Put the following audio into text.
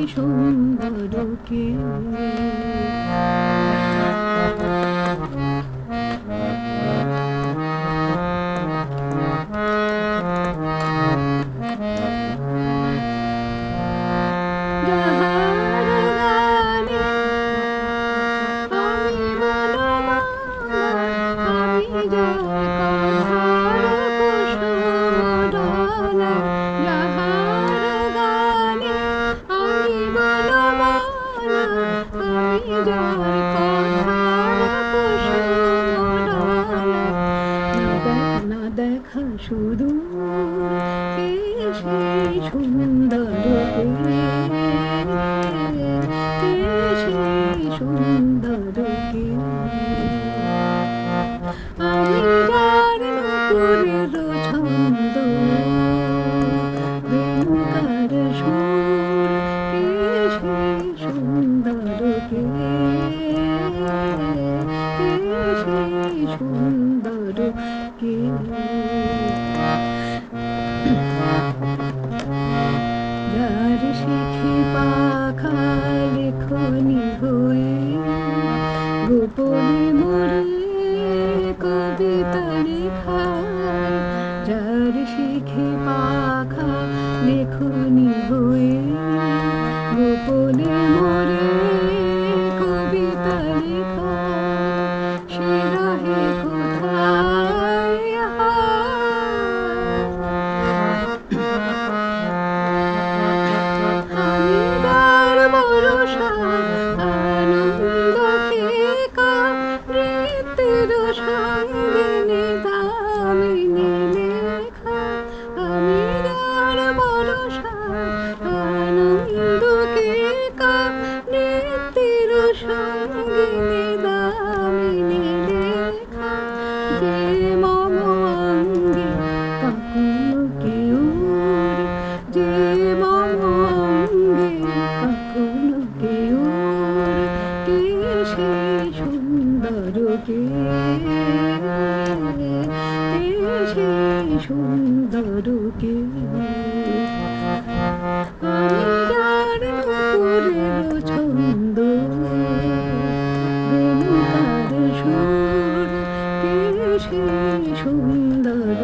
সুন্দর কে দেখা শুধু সেই সুন্দর সেই সুন্দর আমি যার নুপুরের ছন্দ বেনুকার সুর সেই সুন্দর সেই সুন্দর যার শিখি পাখা লেখনি হয়ে গোপনে মরে কবিতা লেখায় যার শিখি পাখা লেখনি হয়ে গোপনে মরে কবিতা লেখায় সে রহে কোথায় আমি যার ভরসা আনন্দকে কাবৃত্তির সঙ্গিনী দামিনী লেখা আমি যার ভরসা আনন্দকে কাবৃত্তির সঙ্গিনী দামিনী লেখা যে মম অঙ্গে কখনো কেউ যে মম অঙ্গে কখনো কেউ সেই সুন্দর সেই সুন্দর আমি যার নুপুরের ছন্দ বেনুকার সুর সেই সুন্দর